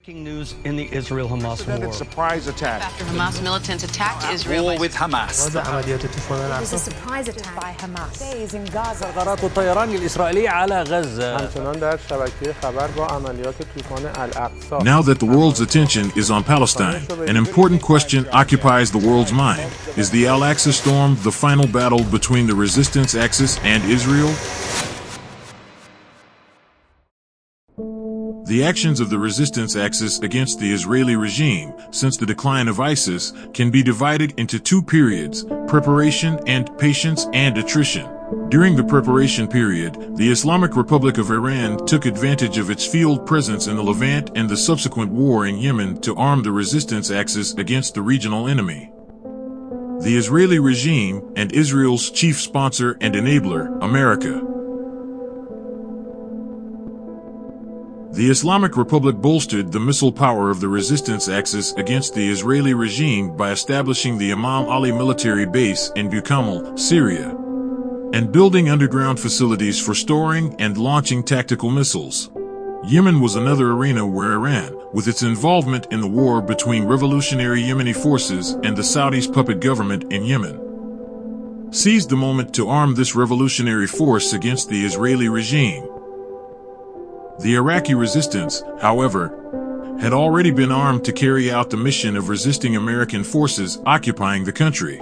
Breaking news in the Israel-Hamas war. Surprise attack. After Hamas militants attacked Israel war with Hamas. It was a surprise attack by Hamas. Days in Gaza. غارات الطيران الإسرائيلية على غزة. Now that the world's attention is on Palestine, an important question occupies the world's mind. Is the Al-Aqsa Storm the final battle between the resistance axis and Israel? The actions of the resistance axis against the Israeli regime since the decline of ISIS can be divided into two periods: preparation and patience and attrition. During the preparation period, the Islamic Republic of Iran took advantage of its field presence in the Levant and the subsequent war in Yemen to arm the resistance axis against the regional enemy. The Israeli regime and Israel's chief sponsor and enabler, America. The Islamic Republic bolstered the missile power of the resistance axis against the Israeli regime by establishing the Imam Ali military base in Bukamal, Syria, and building underground facilities for storing and launching tactical missiles. Yemen was another arena where Iran, with its involvement in the war between revolutionary Yemeni forces and the Saudis' puppet government in Yemen, seized the moment to arm this revolutionary force against the Israeli regime. The Iraqi resistance, however, had already been armed to carry out the mission of resisting American forces occupying the country.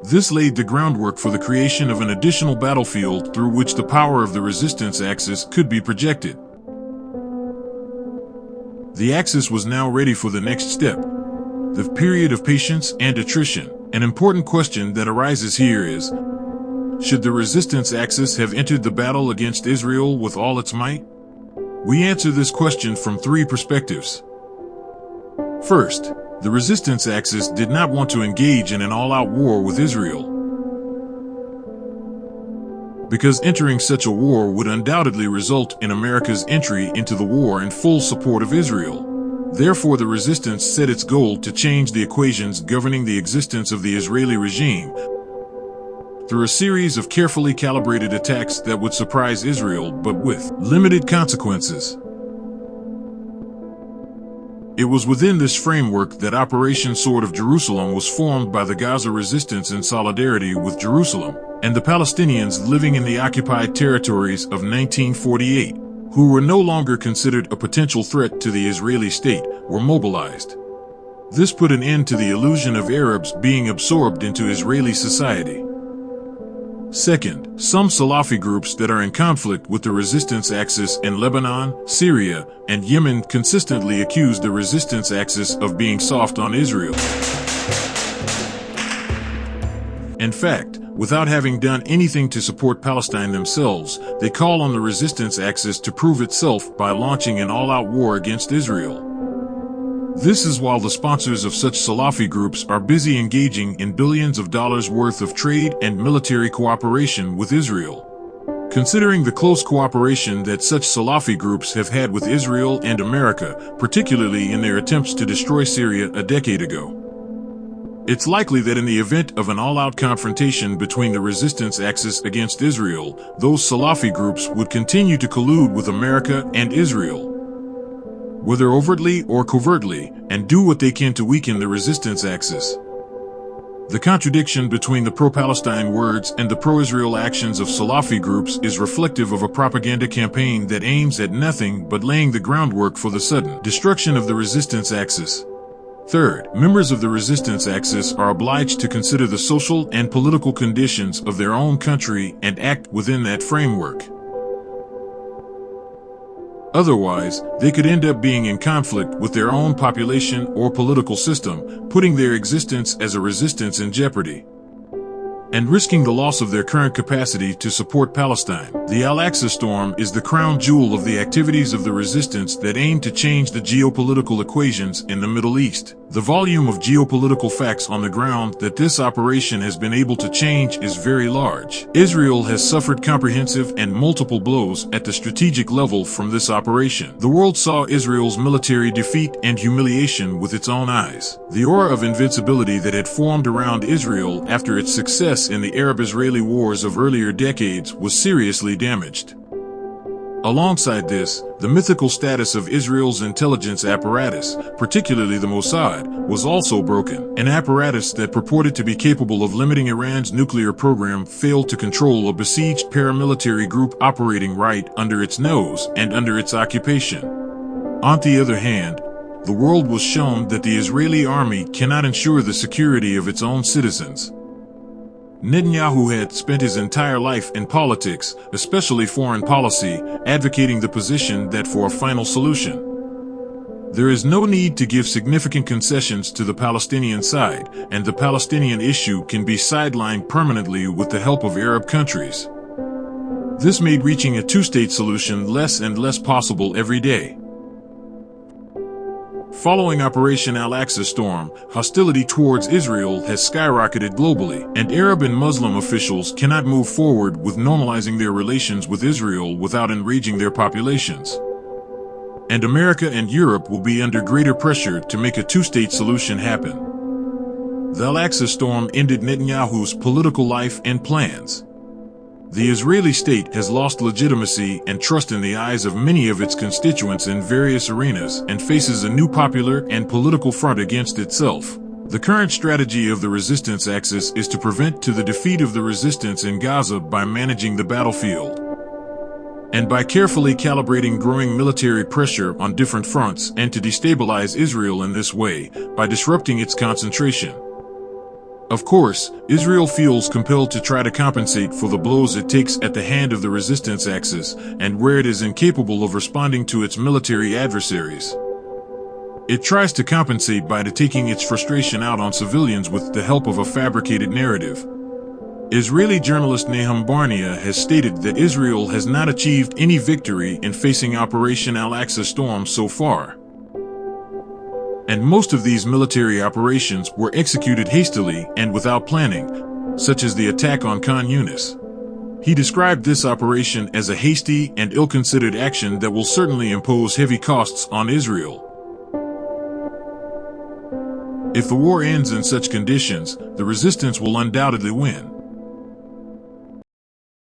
This laid the groundwork for the creation of an additional battlefield through which the power of the resistance axis could be projected. The axis was now ready for the next step, the period of patience and attrition. An important question that arises here is, should the resistance axis have entered the battle against Israel with all its might? We answer this question from three perspectives. First, the resistance axis did not want to engage in an all-out war with Israel, because entering such a war would undoubtedly result in America's entry into the war in full support of Israel. Therefore, the resistance set its goal to change the equations governing the existence of the Israeli regime through a series of carefully calibrated attacks that would surprise Israel, but with limited consequences. It was within this framework that Operation Sword of Jerusalem was formed by the Gaza resistance in solidarity with Jerusalem and the Palestinians living in the occupied territories of 1948, who were no longer considered a potential threat to the Israeli state, were mobilized. This put an end to the illusion of Arabs being absorbed into Israeli society. Second, some Salafi groups that are in conflict with the resistance axis in Lebanon, Syria, and Yemen consistently accuse the resistance axis of being soft on Israel. In fact, without having done anything to support Palestine themselves, they call on the resistance axis to prove itself by launching an all-out war against Israel. This is while the sponsors of such Salafi groups are busy engaging in billions of dollars worth of trade and military cooperation with Israel. Considering the close cooperation that such Salafi groups have had with Israel and America, particularly in their attempts to destroy Syria a decade ago, it's likely that in the event of an all-out confrontation between the resistance axis against Israel, those Salafi groups would continue to collude with America and Israel, whether overtly or covertly, and do what they can to weaken the resistance axis. The contradiction between the pro-Palestine words and the pro-Israel actions of Salafi groups is reflective of a propaganda campaign that aims at nothing but laying the groundwork for the sudden destruction of the resistance axis. Third, members of the resistance axis are obliged to consider the social and political conditions of their own country and act within that framework. Otherwise, they could end up being in conflict with their own population or political system, putting their existence as a resistance in jeopardy, and risking the loss of their current capacity to support Palestine. The Al-Aqsa Storm is the crown jewel of the activities of the resistance that aim to change the geopolitical equations in the Middle East. The volume of geopolitical facts on the ground that this operation has been able to change is very large. Israel has suffered comprehensive and multiple blows at the strategic level from this operation. The world saw Israel's military defeat and humiliation with its own eyes. The aura of invincibility that had formed around Israel after its success in the Arab-Israeli wars of earlier decades was seriously damaged. Alongside this, the mythical status of Israel's intelligence apparatus, particularly the Mossad, was also broken. An apparatus that purported to be capable of limiting Iran's nuclear program failed to control a besieged paramilitary group operating right under its nose and under its occupation. On the other hand, the world was shown that the Israeli army cannot ensure the security of its own citizens. Netanyahu had spent his entire life in politics, especially foreign policy, advocating the position that for a final solution, there is no need to give significant concessions to the Palestinian side, and the Palestinian issue can be sidelined permanently with the help of Arab countries. This made reaching a two-state solution less and less possible every day. Following Operation Al-Aqsa Storm, hostility towards Israel has skyrocketed globally, and Arab and Muslim officials cannot move forward with normalizing their relations with Israel without enraging their populations. And America and Europe will be under greater pressure to make a two-state solution happen. The Al-Aqsa Storm ended Netanyahu's political life and plans. The Israeli state has lost legitimacy and trust in the eyes of many of its constituents in various arenas and faces a new popular and political front against itself. The current strategy of the resistance axis is to prevent the defeat of the resistance in Gaza by managing the battlefield, and by carefully calibrating growing military pressure on different fronts, and to destabilize Israel in this way by disrupting its concentration. Of course, Israel feels compelled to try to compensate for the blows it takes at the hand of the resistance axis, and where it is incapable of responding to its military adversaries, it tries to compensate by taking its frustration out on civilians with the help of a fabricated narrative. Israeli journalist Nahum Barnea has stated that Israel has not achieved any victory in facing Operation Al-Aqsa Storm so far, and most of these military operations were executed hastily and without planning, such as the attack on Khan Yunis. He described this operation as a hasty and ill-considered action that will certainly impose heavy costs on Israel. If the war ends in such conditions, the resistance will undoubtedly win.